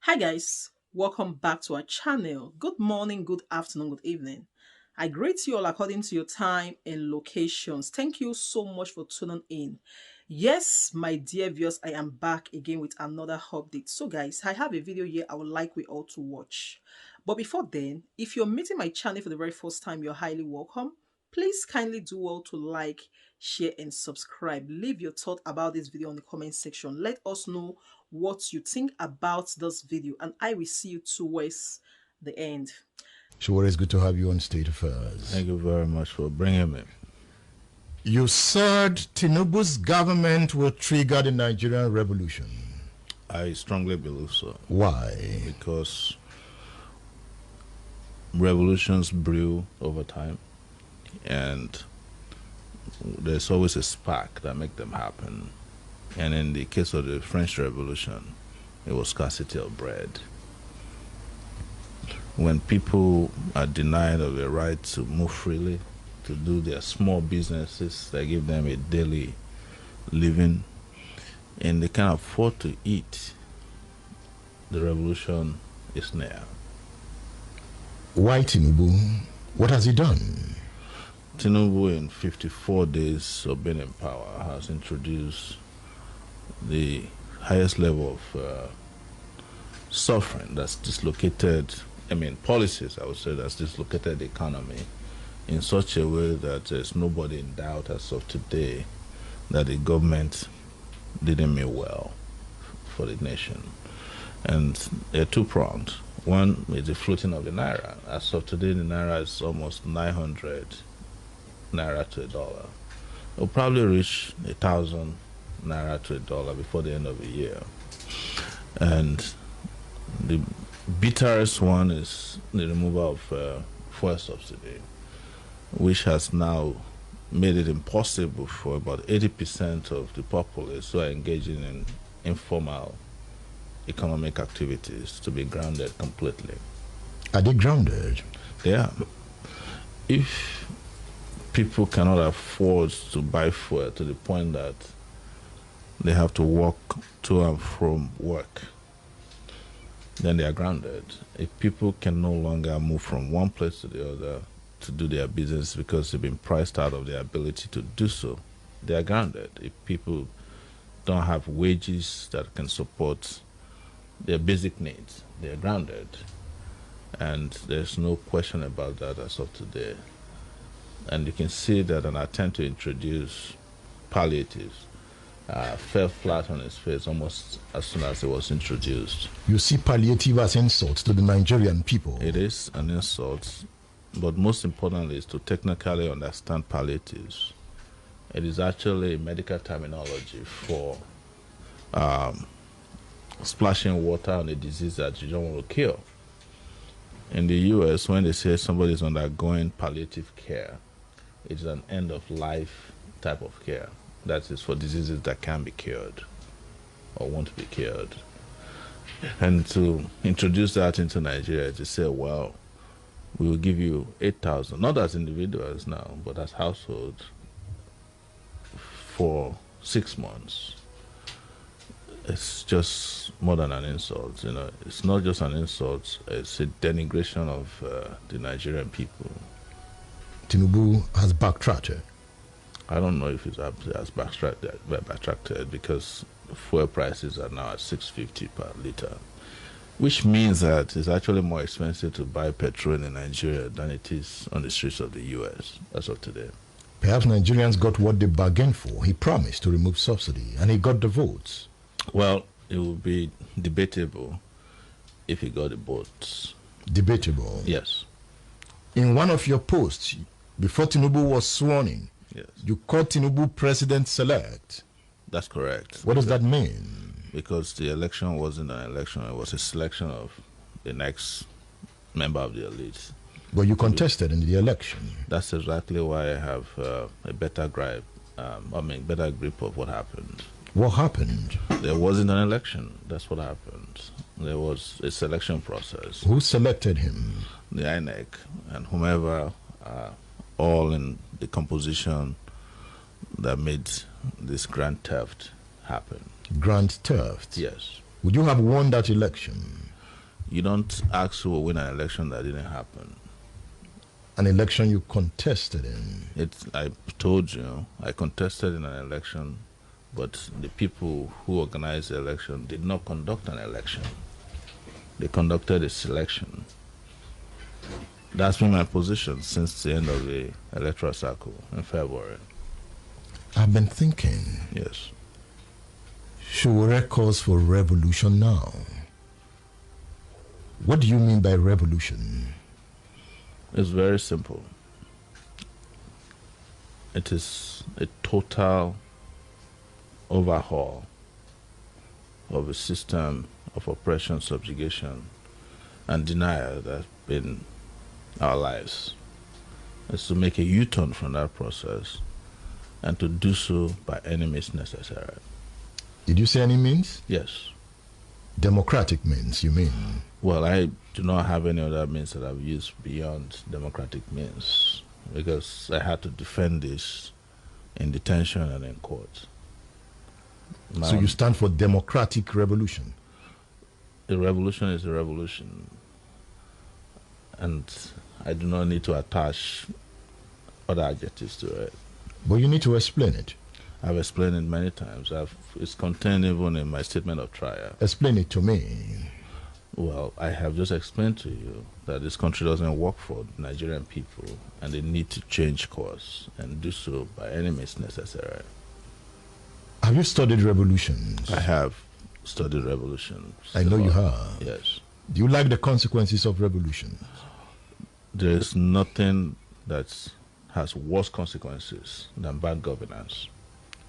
Hi guys, welcome back to our channel. Good morning, good afternoon, good evening. I greet you all according to your time and locations. Thank you so much for tuning in. Yes, my dear viewers, I am back again with another update. So guys, I have a video here I would like we all to watch. But before then, if you're meeting my channel for the very first time, you're highly welcome. Please kindly do well to like, share and subscribe. Leave your thought about this video in the comment section. Let us know what you think about this video and I will see you towards the end. Sure, it's good to have you on State Affairs. Thank you very much for bringing me. You said Tinubu's government will trigger the Nigerian revolution. I strongly believe so. Why? Because revolutions brew over time, and there's always a spark that makes them happen. And in the case of the French Revolution, it was scarcity of bread. When people are denied of the right to move freely, to do their small businesses that give them a daily living, and they can't afford to eat, the revolution is near. Why Tinubu? What has he done? Tinubu, in 54 days of being in power, has introduced the highest level of suffering that's dislocated, policies, I would say, that's dislocated the economy in such a way that there's nobody in doubt as of today that the government didn't mean well for the nation. And they're two-pronged. One is the floating of the naira. As of today, the naira is almost 900 naira to a dollar. It'll probably reach 1,000 naira to a dollar before the end of the year. And the bitterest one is the removal of fuel subsidy, which has now made it impossible for about 80% of the populace who are engaging in informal economic activities to be grounded completely. Are they grounded? Yeah. If people cannot afford to buy fuel to the point that they have to walk to and from work, then they are grounded. If people can no longer move from one place to the other to do their business because they've been priced out of their ability to do so, they are grounded. If people don't have wages that can support their basic needs, they are grounded. And there's no question about that as of today. And you can see that an attempt to introduce palliatives fell flat on its face almost as soon as it was introduced. You see palliative as insult to the Nigerian people. It is an insult, but most importantly is to technically understand palliatives. It is actually a medical terminology for splashing water on a disease that you don't want to cure. In the US, when they say somebody is undergoing palliative care, it's an end-of-life type of care. That is for diseases that can be cured or want to be cured. And to introduce that into Nigeria, to say, well, we will give you 8,000, not as individuals now, but as households for 6 months. It's just more than an insult. It's not just an insult, it's a denigration of the Nigerian people. Tinubu has backtracked. I don't know if it has backtracked because fuel prices are now at $6.50 per liter, which means that it's actually more expensive to buy petrol in Nigeria than it is on the streets of the US as of today. Perhaps Nigerians got what they bargained for. He promised to remove subsidy and he got the votes. Well, it would be debatable if he got the votes. Debatable? Yes. In one of your posts, before Tinubu was sworn in, yes, you called Tinubu president-select. That's correct. What does that mean? Because the election wasn't an election, it was a selection of the next member of the elite. But you contested in the election. That's exactly why I have a better grip of what happened. What happened? There wasn't an election. That's what happened. There was a selection process. Who selected him? The Inec and whomever, all in the composition that made this grand theft happen. Grand theft? Yes. Would you have won that election? You don't ask who will win an election that didn't happen. An election you contested in. I told you, I contested in an election, but the people who organized the election did not conduct an election. They conducted a selection. That's been my position since the end of the electoral cycle in February. I've been thinking. Yes. Should we cause for revolution now? What do you mean by revolution? It's very simple. It is a total overhaul of a system of oppression, subjugation, and denial that's been our lives. It's to make a U-turn from that process and to do so by any means necessary. Did you say any means? Yes. Democratic means, you mean? Well, I do not have any other means that I've used beyond democratic means because I had to defend this in detention and in court. So you stand for democratic revolution? A revolution is a revolution. And I do not need to attach other adjectives to it. But you need to explain it. I've explained it many times. It's contained even in my statement of trial. Explain it to me. Well, I have just explained to you that this country doesn't work for Nigerian people and they need to change course and do so by any means necessary. Have you studied revolutions? I have studied revolutions. I know you have. Yes. Do you like the consequences of revolutions? There is nothing that has worse consequences than bad governance.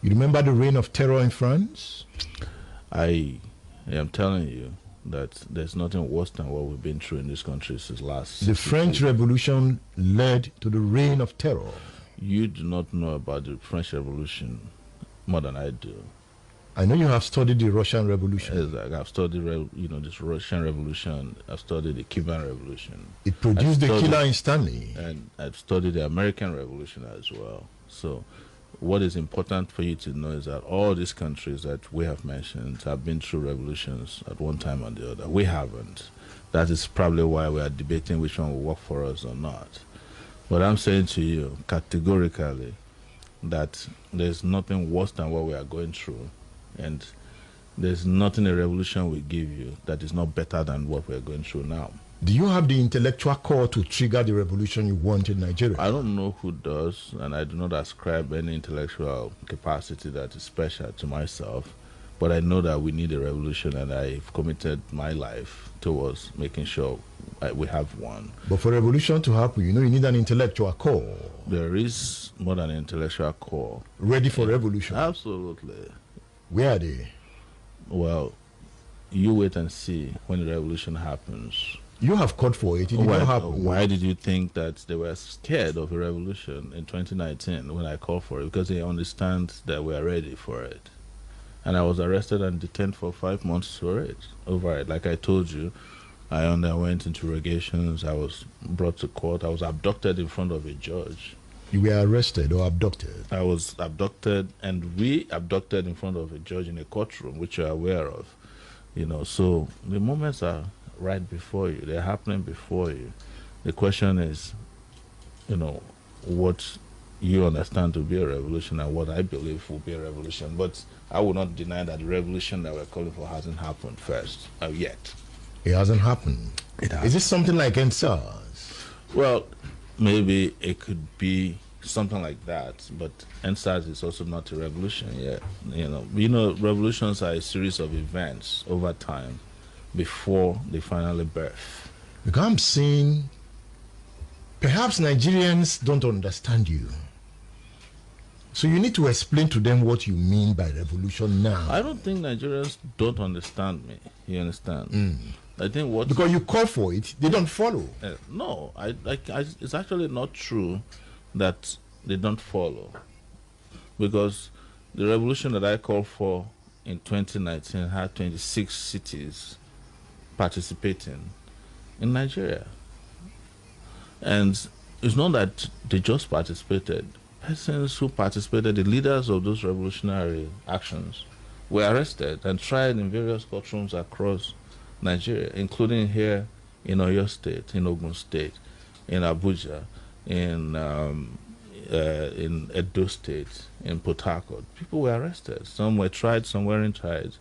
You remember the reign of terror in France? I am telling you that there's nothing worse than what we've been through in this country since last. The French Revolution led to the reign of terror. You do not know about the French Revolution more than I do. I know you have studied the Russian Revolution. Exactly. I've studied, this Russian Revolution. I've studied the Cuban Revolution. It produced the killer instantly. And I've studied the American Revolution as well. So what is important for you to know is that all these countries that we have mentioned have been through revolutions at one time or the other. We haven't. That is probably why we are debating which one will work for us or not. But I'm saying to you categorically that there's nothing worse than what we are going through. And there's nothing a revolution will give you that is not better than what we're going through now. Do you have the intellectual core to trigger the revolution you want in Nigeria? I don't know who does, and I do not ascribe any intellectual capacity that is special to myself. But I know that we need a revolution, and I've committed my life towards making sure we have one. But for revolution to happen, you need an intellectual core. There is more than an intellectual core. Ready for revolution? Absolutely. Where are they? Well, you wait and see when the revolution happens. You have called for it. It did not happen. Why did you think that they were scared of a revolution in 2019 when I called for it? Because they understand that we are ready for it. And I was arrested and detained for 5 months over it. Like I told you, I underwent interrogations. I was brought to court. I was abducted in front of a judge. You were arrested or abducted? I was abducted and re-abducted in front of a judge in a courtroom, which you're aware of. So the moments are right before you. They're happening before you. The question is, what you understand to be a revolution and what I believe will be a revolution. But I will not deny that the revolution that we're calling for hasn't happened first, yet. It hasn't happened. It has. Is it something like Endsars? Well, maybe it could be something like that, but Endsars is also not a revolution yet. Revolutions are a series of events over time before they finally birth. Because I'm saying perhaps Nigerians don't understand you. So you need to explain to them what you mean by revolution now. I don't think Nigerians don't understand me. You understand? I think because you call for it, they don't follow. No, it's actually not true that they don't follow. Because the revolution that I called for in 2019 had 26 cities participating in Nigeria. And it's not that they just participated. Persons who participated, the leaders of those revolutionary actions, were arrested and tried in various courtrooms across Nigeria, including here in Oyo State, in Ogun State, in Abuja, in Edo State, in Port Harcourt. People were arrested. Some were tried, some weren't tried.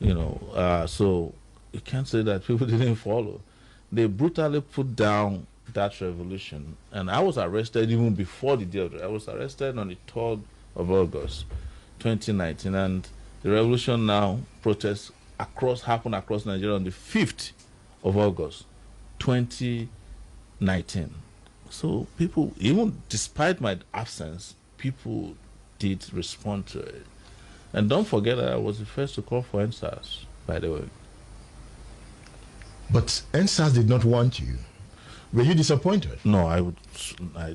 So you can't say that people didn't follow. They brutally put down that revolution, and I was arrested even before the day of it. I was arrested on the 3rd of August, 2019, and the revolution now protests happened across Nigeria on the 5th of August, 2019. So people, even despite my absence, people did respond to it. And don't forget that I was the first to call for Endsars, by the way. But Endsars did not want you. Were you disappointed? No,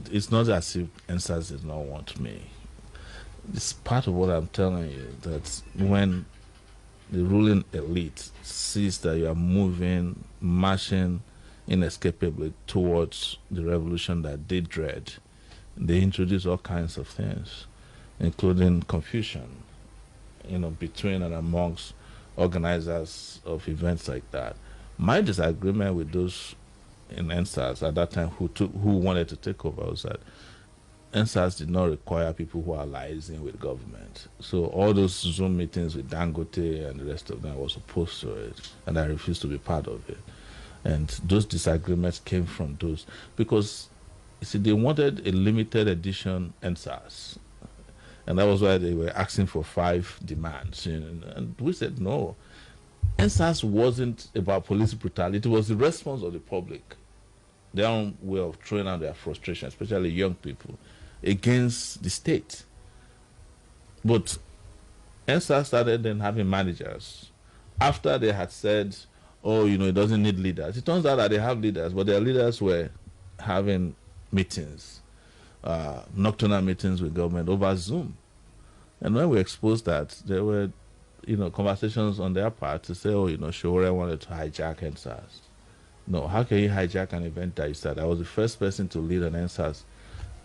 it's not as if Endsars did not want me. It's part of what I'm telling you, that when the ruling elite sees that you are marching inescapably towards the revolution that they dread, they introduce all kinds of things, including confusion, between and amongst organizers of events like that. My disagreement with those in Endsars at that time who wanted to take over was that Endsars did not require people who are liaising with government. So all those Zoom meetings with Dangote and the rest of them, I was opposed to it, and I refused to be part of it. And those disagreements came from those, because you see, they wanted a limited edition Endsars, and that was why they were asking for 5 demands. And we said no. Endsars wasn't about police brutality. It was the response of the public, their own way of throwing out their frustration, especially young people, against the state. But Endsars started then having managers after they had said, oh, it doesn't need leaders. It turns out that they have leaders, but their leaders were having meetings, nocturnal meetings with government over Zoom. And when we exposed that, there were conversations on their part to say, oh, Showore wanted to hijack Endsars. No, how can you hijack an event that you started? I was the first person to lead an Endsars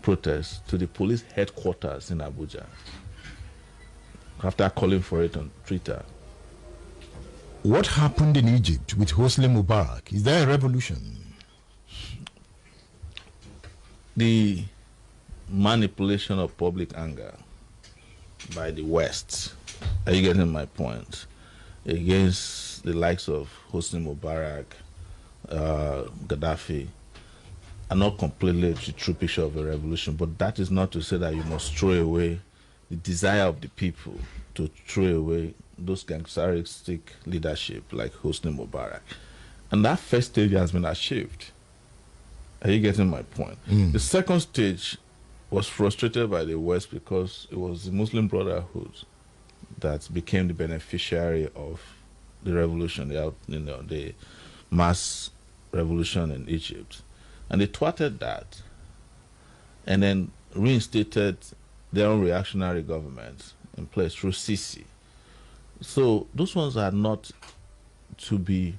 protest to the police headquarters in Abuja after calling for it on Twitter. What happened in Egypt with Hosni Mubarak? Is there a revolution? The manipulation of public anger by the West, are you getting my point, against the likes of Hosni Mubarak, Gaddafi, are not completely the true picture of a revolution. But that is not to say that you must throw away the desire of the people to throw away those gangsteristic leadership like Hosni Mubarak. And that first stage has been achieved. Are you getting my point? The second stage was frustrated by the West because it was the Muslim Brotherhood that became the beneficiary of the revolution, the mass revolution in Egypt. And they thwarted that and then reinstated their own reactionary government in place through Sisi. So those ones are not to be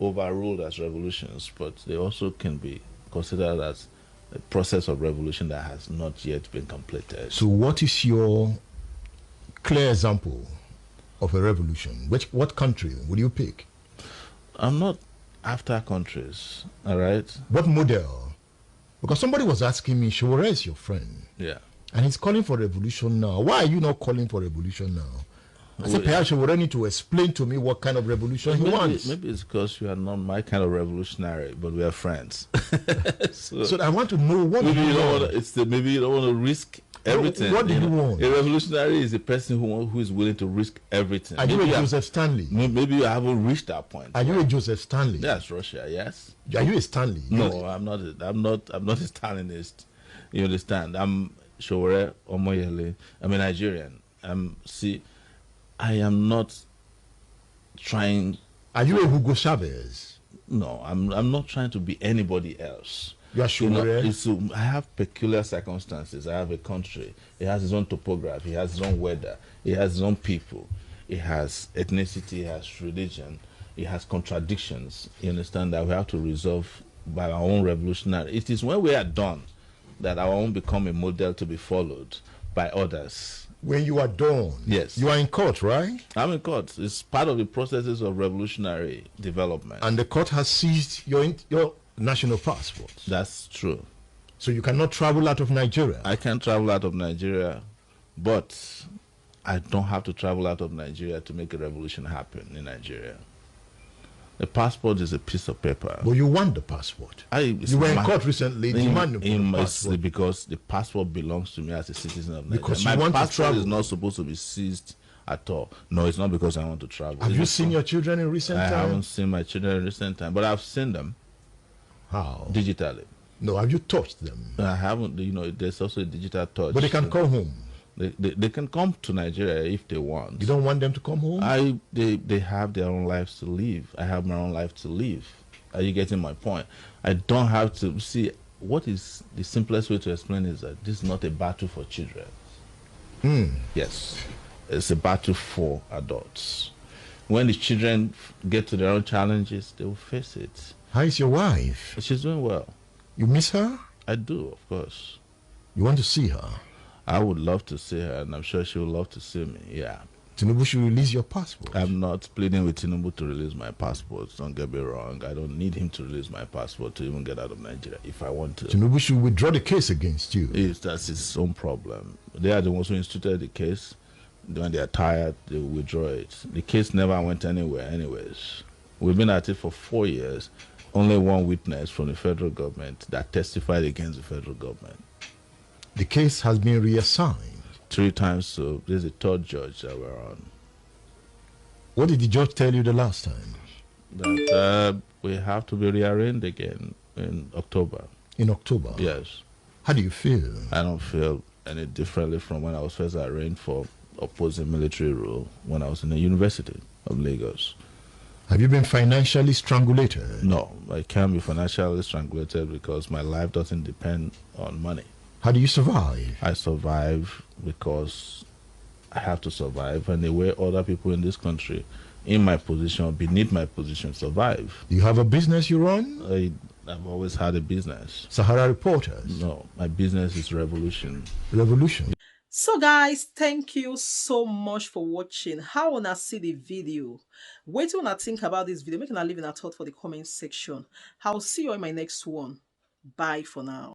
overruled as revolutions, but they also can be considered as a process of revolution that has not yet been completed. So what is your clear example of a revolution? What country would you pick? I'm not after countries, all right? What model? Because somebody was asking me, Showore is your friend. Yeah. And he's calling for revolution now. Why are you not calling for revolution now? I said, perhaps you would need to explain to me what kind of revolution he wants. Maybe it's because you are not my kind of revolutionary, but we are friends. so I want to know what maybe you want. Maybe you don't want to risk everything. What do you want? A revolutionary is a person who is willing to risk everything. Are you a Joseph Stanley? Maybe you haven't reached that point. Are you a Joseph Stanley? That's Russia. Yes. Are you a Stanley? No, I'm not. I'm not a Stalinist. You understand? I'm Showore Omoyele. I'm a Nigerian. I am not trying. Are you a Hugo Chavez? No, I'm not trying to be anybody else. You are Showore? I have peculiar circumstances. I have a country. It has its own topography. It has its own weather. It has its own people. It has ethnicity. It has religion. It has contradictions. You understand that we have to resolve by our own revolutionary. It is when we are done that our own become a model to be followed by others. When you are done, Yes. you are in court, right? I'm in court. It's part of the processes of revolutionary development. And the court has seized your national passport. That's true. So you cannot travel out of Nigeria. I can travel out of Nigeria, but I don't have to travel out of Nigeria to make a revolution happen in Nigeria. The passport is a piece of paper. But you want the passport. You were in court recently demanding for the passport. Because the passport belongs to me as a citizen of Nigeria. Because my you want to passport travel. is not supposed to be seized at all. No, it's not because I want to travel. Have you seen your children in recent time? I haven't seen my children in recent time, but I've seen them. How? Digitally. No, have you touched them? I haven't. There's also a digital touch. But they can come home. They can come to Nigeria if they want. You don't want them to come home? They have their own lives to live. I have my own life to live. Are you getting my point? I don't have to see. What is the simplest way to explain is that this is not a battle for children. Yes, it's a battle for adults. When the children get to their own challenges, they will face it. How is your wife? She's doing well. You miss her? I do, of course. You want to see her? I would love to see her, and I'm sure she would love to see me, yeah. Tinubu should release your passport. I'm not pleading with Tinubu to release my passport. Don't get me wrong. I don't need him to release my passport to even get out of Nigeria if I want to. Tinubu should withdraw the case against you. That's his own problem. They are the ones who instituted the case. When they are tired, they will withdraw it. The case never went anywhere anyways. We've been at it for 4 years. Only one witness from the federal government that testified against the federal government. The case has been reassigned 3 times, so this is the 3rd judge that we're on. What did the judge tell you the last time? That we have to be rearranged again in October. In October? Yes. How do you feel? I don't feel any differently from when I was first arraigned for opposing military rule when I was in the University of Lagos. Have you been financially strangulated? No, I can't be financially strangulated because my life doesn't depend on money. How do you survive? I survive because I have to survive, and the way other people in this country, in my position, beneath my position, survive. Do you have a business you run? I've always had a business. Sahara Reporters? No, my business is revolution. Revolution. So guys, thank you so much for watching. How wanna see the video? Wait till I think about this video. Make a leave in a thought for the comment section. I'll see you in my next one. Bye for now.